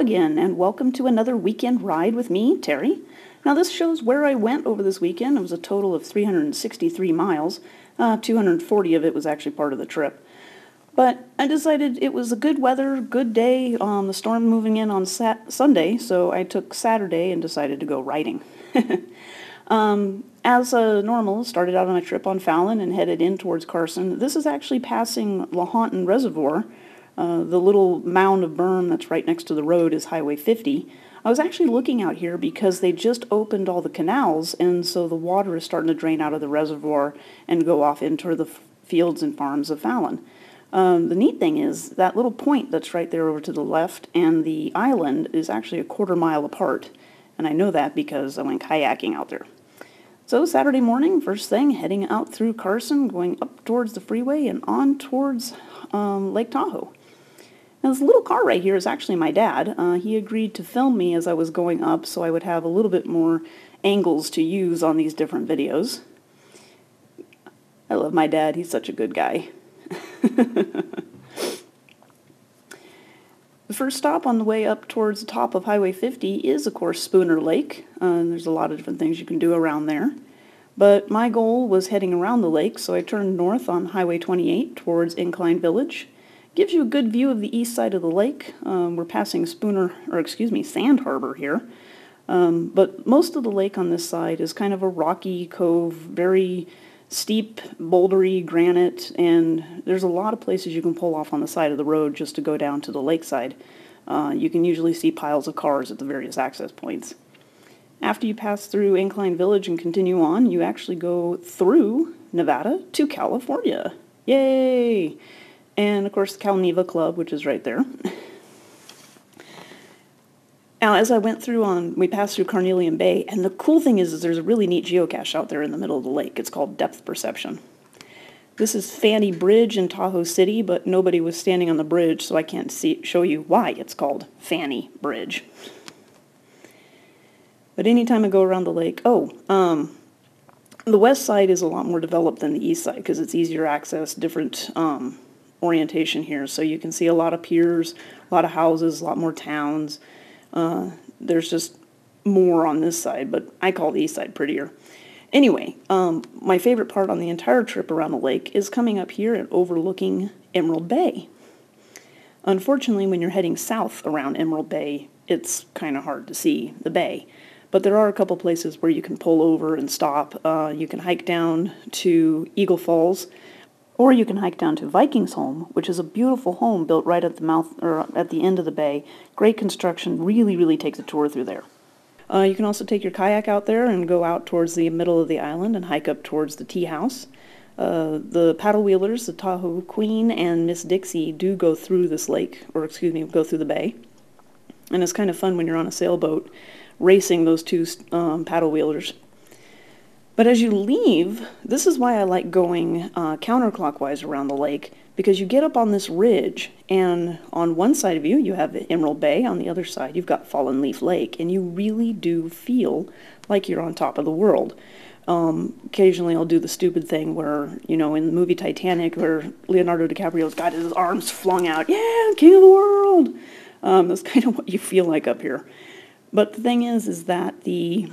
again, and welcome to another weekend ride with me, Terry. Now this shows where I went over this weekend. It was a total of 363 miles. 240 of it was actually part of the trip. But I decided it was a good weather, good day, the storm moving in on Sunday, so I took Saturday and decided to go riding. As normal, started out on my trip on Fallon and headed in towards Carson. This is actually passing Lahontan Reservoir. The little mound of berm that's right next to the road is Highway 50. I was actually looking out here because they just opened all the canals, and so the water is starting to drain out of the reservoir and go off into the fields and farms of Fallon. The neat thing is that little point that's right there over to the left and the island is actually a quarter-mile apart, and I know that because I went kayaking out there. So Saturday morning, first thing, heading out through Carson, going up towards the freeway and on towards Lake Tahoe. Now this little car right here is actually my dad. He agreed to film me as I was going up so I would have a little bit more angles to use on these different videos. I love my dad. He's such a good guy. The first stop on the way up towards the top of Highway 50 is, of course, Spooner Lake. There's a lot of different things you can do around there. But my goal was heading around the lake, so I turned north on Highway 28 towards Incline Village. Gives you a good view of the east side of the lake. We're passing Sand Harbor here. But most of the lake on this side is kind of a rocky cove, very steep, bouldery granite, and there's a lot of places you can pull off on the side of the road just to go down to the lakeside. You can usually see piles of cars at the various access points. After you pass through Incline Village and continue on, you actually go through Nevada to California. Yay! And, of course, the Calneva Club, which is right there. Now, as I went through we passed through Carnelian Bay, and the cool thing is there's a really neat geocache out there in the middle of the lake. It's called Depth Perception. This is Fanny Bridge in Tahoe City, but nobody was standing on the bridge, so I can't show you why it's called Fanny Bridge. But anytime I go around the lake, the west side is a lot more developed than the east side because it's easier access, different orientation here. So you can see a lot of piers, a lot of houses, a lot more towns. There's just more on this side, but I call the east side prettier. Anyway, my favorite part on the entire trip around the lake is coming up here and overlooking Emerald Bay. Unfortunately, when you're heading south around Emerald Bay, it's kind of hard to see the bay. But there are a couple places where you can pull over and stop. You can hike down to Eagle Falls, or you can hike down to Viking's Home, which is a beautiful home built right at the mouth or at the end of the bay. Great construction, really takes a tour through there. You can also take your kayak out there and go out towards the middle of the island and hike up towards the tea house. The paddle wheelers, the Tahoe Queen and Miss Dixie, do go through this lake, go through the bay. And it's kind of fun when you're on a sailboat racing those two paddle wheelers. But as you leave, this is why I like going counterclockwise around the lake, because you get up on this ridge, and on one side of you, you have Emerald Bay. On the other side, you've got Fallen Leaf Lake, and you really do feel like you're on top of the world. Occasionally, I'll do the stupid thing where, in the movie Titanic, where Leonardo DiCaprio's got his arms flung out, yeah, king of the world! That's kind of what you feel like up here. But the thing is that the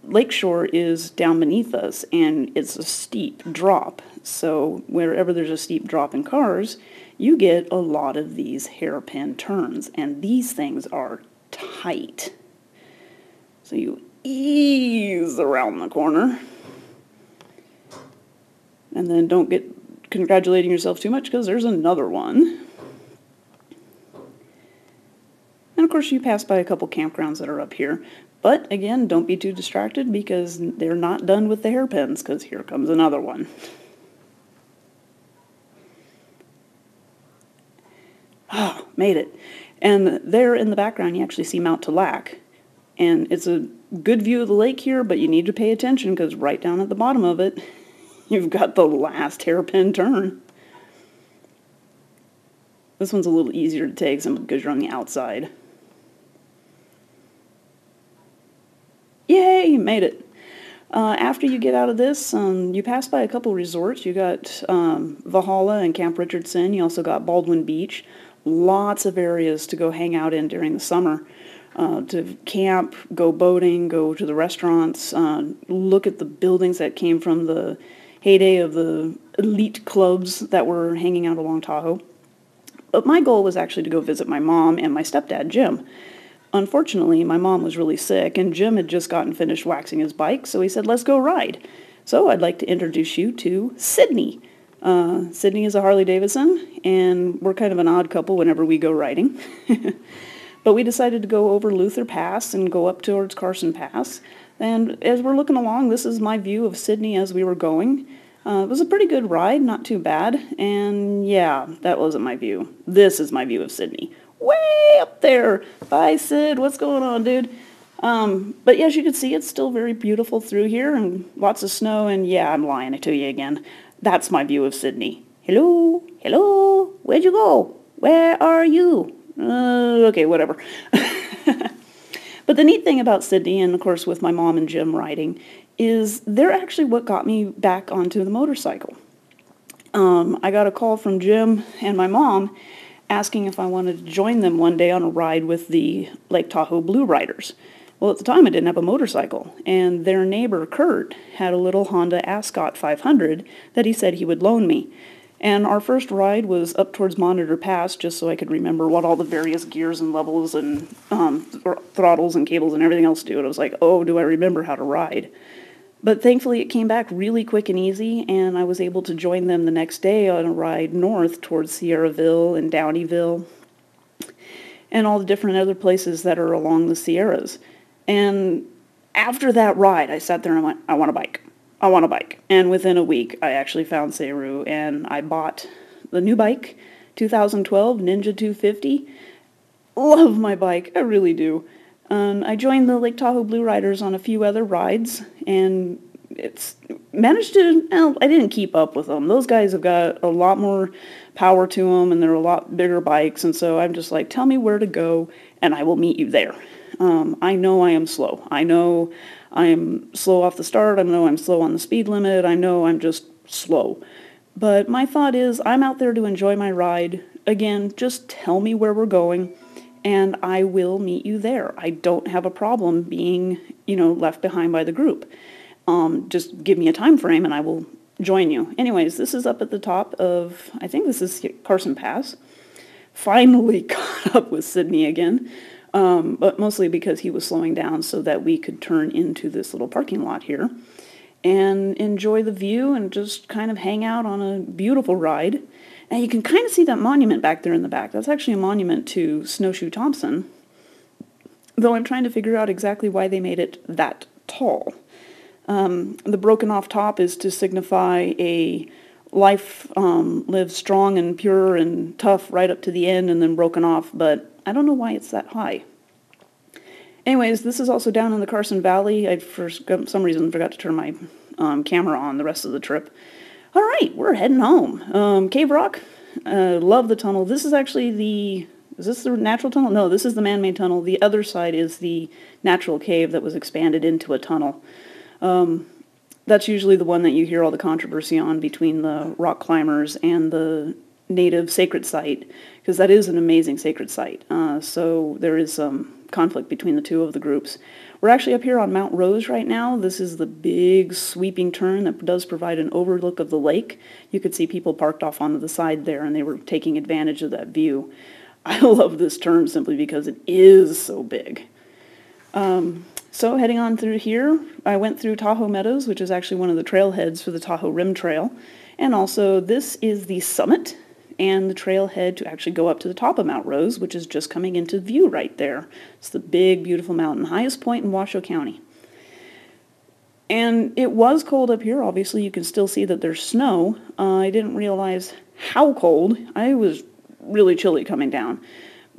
lakeshore is down beneath us, and it's a steep drop. So wherever there's a steep drop in cars, you get a lot of these hairpin turns, and these things are tight. So you ease around the corner, and then don't get congratulating yourself too much because there's another one. And of course you pass by a couple campgrounds that are up here. But, again, don't be too distracted because they're not done with the hairpins, because here comes another one. Oh, made it. And there in the background you actually see Mount Talac. And it's a good view of the lake here, but you need to pay attention because right down at the bottom of it, you've got the last hairpin turn. This one's a little easier to take simply because you're on the outside. Yay, you made it. After you get out of this, you pass by a couple resorts. You got Valhalla and Camp Richardson. You also got Baldwin Beach. lots of areas to go hang out in during the summer, to camp, go boating, go to the restaurants, look at the buildings that came from the heyday of the elite clubs that were hanging out along Tahoe. But my goal was actually to go visit my mom and my stepdad, Jim. Unfortunately, my mom was really sick, and Jim had just gotten finished waxing his bike, so he said, let's go ride. So I'd like to introduce you to Sydney. Sydney is a Harley-Davidson, and we're kind of an odd couple whenever we go riding. But we decided to go over Luther Pass and go up towards Carson Pass. And as we're looking along, this is my view of Sydney as we were going. It was a pretty good ride, not too bad. And yeah, that wasn't my view. This is my view of Sydney. Way up there. Bye, Sid. What's going on, dude? But yes, you can see it's still very beautiful through here and lots of snow. And yeah, I'm lying to you again. That's my view of Sydney. Hello? Hello? Where'd you go? Where are you? Okay, whatever. But the neat thing about Sydney, and of course with my mom and Jim riding, is they're actually what got me back onto the motorcycle. I got a call from Jim and my mom asking if I wanted to join them one day on a ride with the Lake Tahoe Blue Riders. Well, at the time I didn't have a motorcycle, and their neighbor Kurt had a little Honda Ascot 500 that he said he would loan me. And our first ride was up towards Monitor Pass, just so I could remember what all the various gears and levels and throttles and cables and everything else do. And I was like, oh, do I remember how to ride? But thankfully it came back really quick and easy, and I was able to join them the next day on a ride north towards Sierraville and Downeyville and all the different other places that are along the Sierras. And after that ride, I sat there and I went, I want a bike. I want a bike. And within a week, I actually found Seru, and I bought the new bike, 2012 Ninja 250. Love my bike, I really do. I joined the Lake Tahoe Blue Riders on a few other rides, and it's managed to, well, I didn't keep up with them. Those guys have got a lot more power to them, and they're a lot bigger bikes, and so I'm just like, tell me where to go, and I will meet you there. I know I am slow. I know I am slow off the start. I know I'm slow on the speed limit. I know I'm just slow. But my thought is, I'm out there to enjoy my ride. Again, just tell me where we're going, and I will meet you there. I don't have a problem being, left behind by the group. Just give me a time frame, and I will join you. Anyways, this is up at the top of, I think this is Carson Pass. Finally caught up with Sydney again. But mostly because he was slowing down so that we could turn into this little parking lot here and enjoy the view and just kind of hang out on a beautiful ride. And you can kind of see that monument back there in the back. That's actually a monument to Snowshoe Thompson, though I'm trying to figure out exactly why they made it that tall. The broken off top is to signify a life lived strong and pure and tough right up to the end and then broken off, but I don't know why it's that high. Anyways, this is also down in the Carson Valley. I for some reason forgot to turn my camera on the rest of the trip. All right, we're heading home. Cave Rock, love the tunnel. This is actually is this the natural tunnel? No, this is the man-made tunnel. The other side is the natural cave that was expanded into a tunnel. That's usually the one that you hear all the controversy on between the rock climbers and the native sacred site, because that is an amazing sacred site. So there is some conflict between the two of the groups. We're actually up here on Mount Rose right now. This is the big sweeping turn that does provide an overlook of the lake. You could see people parked off onto the side there, and they were taking advantage of that view. I love this turn simply because it is so big. So heading on through here, I went through Tahoe Meadows, which is actually one of the trailheads for the Tahoe Rim Trail. And also, this is the summit and the trailhead to actually go up to the top of Mount Rose, which is just coming into view right there. It's the big, beautiful mountain, highest point in Washoe County. And it was cold up here. Obviously, you can still see that there's snow. I didn't realize how cold. I was really chilly coming down.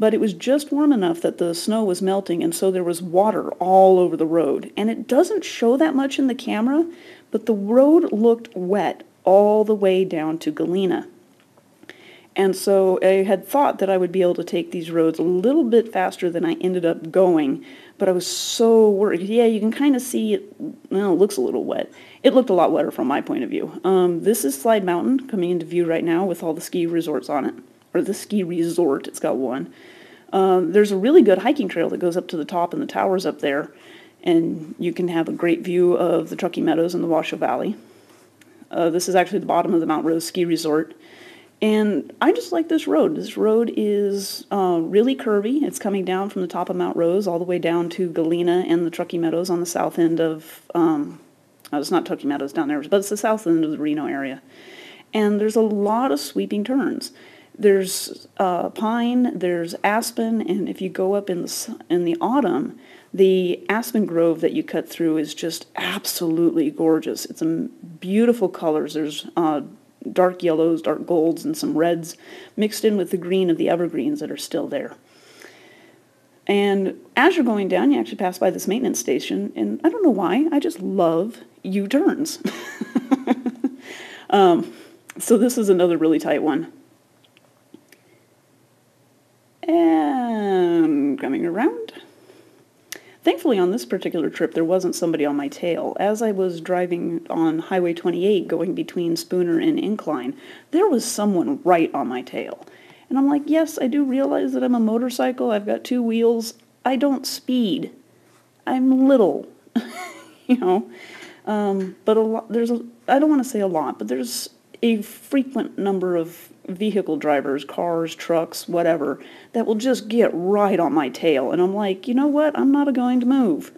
But it was just warm enough that the snow was melting, and so there was water all over the road. And it doesn't show that much in the camera, but the road looked wet all the way down to Galena. And so I had thought that I would be able to take these roads a little bit faster than I ended up going, but I was so worried. Yeah, you can kind of see it, well, it looks a little wet. It looked a lot wetter from my point of view. This is Slide Mountain coming into view right now with all the ski resorts on it. or the ski resort. It's got one. There's a really good hiking trail that goes up to the top and the towers up there, and you can have a great view of the Tahoe Meadows and the Washoe Valley. This is actually the bottom of the Mount Rose Ski Resort. And I just like this road. This road is really curvy. It's coming down from the top of Mount Rose all the way down to Galena and the Tahoe Meadows on the south end of, it's not Tahoe Meadows down there, but it's the south end of the Reno area. And there's a lot of sweeping turns. There's pine, there's aspen, and if you go up in the autumn, the aspen grove that you cut through is just absolutely gorgeous. It's beautiful colors. There's dark yellows, dark golds, and some reds mixed in with the green of the evergreens that are still there. And as you're going down, you actually pass by this maintenance station, and I don't know why, I just love U-turns. So this is another really tight one. And coming around. Thankfully, on this particular trip, there wasn't somebody on my tail. As I was driving on Highway 28, going between Spooner and Incline, there was someone right on my tail. And I'm like, yes, I do realize that I'm a motorcycle. I've got 2 wheels. I don't speed. I'm little, you know. But I don't want to say a lot, but there's a frequent number of vehicle drivers, cars, trucks, whatever, that will just get right on my tail. And I'm like, you know what? I'm not going to move.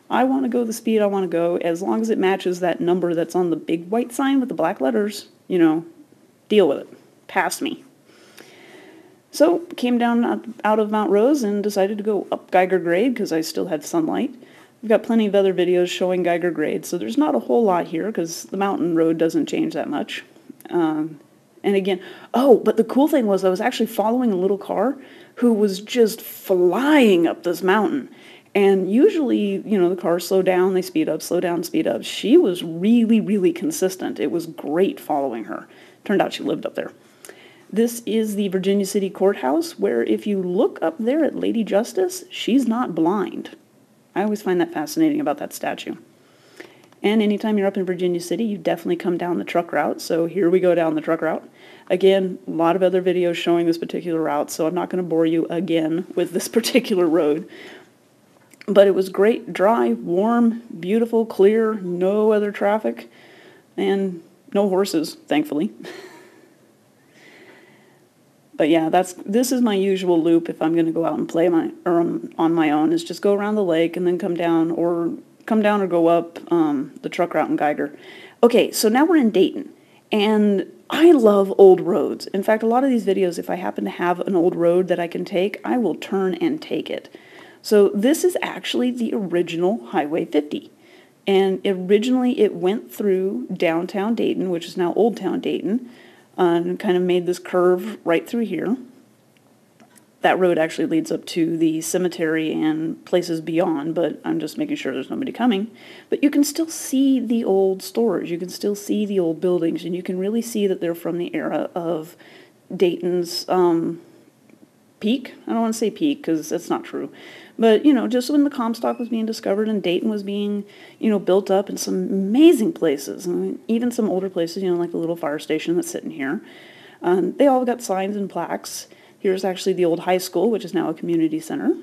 I want to go the speed I want to go, as long as it matches that number that's on the big white sign with the black letters, you know, deal with it. Pass me. So, came down out of Mount Rose and decided to go up Geiger Grade because I still had sunlight. I've got plenty of other videos showing Geiger Grade, so there's not a whole lot here because the mountain road doesn't change that much. And again, oh, but the cool thing was I was actually following a little car who was just flying up this mountain. And usually, you know, the cars slow down, they speed up, slow down, speed up. She was really, really consistent. It was great following her. Turned out she lived up there. This is the Virginia City Courthouse, where if you look up there at Lady Justice, she's not blind. I always find that fascinating about that statue. And anytime you're up in Virginia City, you definitely come down the truck route. So here we go down the truck route. Again, a lot of other videos showing this particular route, so I'm not going to bore you again with this particular road. But it was great, dry, warm, beautiful, clear, no other traffic, and no horses, thankfully. But yeah, this is my usual loop if I'm going to go out and play on my own, is just go around the lake and then come down or go up the truck route in Geiger. Okay, so now we're in Dayton, and I love old roads. In fact, a lot of these videos, if I happen to have an old road that I can take, I will turn and take it. So this is actually the original Highway 50. And originally it went through downtown Dayton, which is now Old Town Dayton, and kind of made this curve right through here. That road actually leads up to the cemetery and places beyond, but I'm just making sure there's nobody coming. But you can still see the old stores, you can still see the old buildings, and you can really see that they're from the era of Dayton's peak. I don't want to say peak because that's not true. But, you know, just when the Comstock was being discovered and Dayton was being, you know, built up in some amazing places, and even some older places, you know, like the little fire station that's sitting here. They all got signs and plaques. Here's actually the old high school, which is now a community center.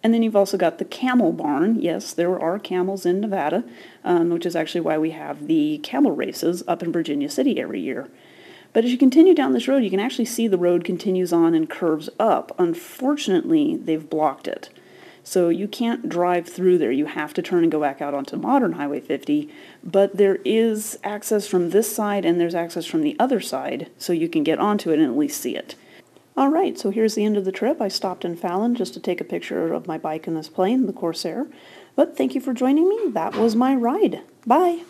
And then you've also got the camel barn. Yes, there are camels in Nevada, which is actually why we have the camel races up in Virginia City every year. But as you continue down this road, you can actually see the road continues on and curves up. Unfortunately, they've blocked it. So you can't drive through there. You have to turn and go back out onto modern Highway 50. But there is access from this side and there's access from the other side, so you can get onto it and at least see it. All right, so here's the end of the trip. I stopped in Fallon just to take a picture of my bike in this plane, the Corsair. But thank you for joining me. That was my ride. Bye.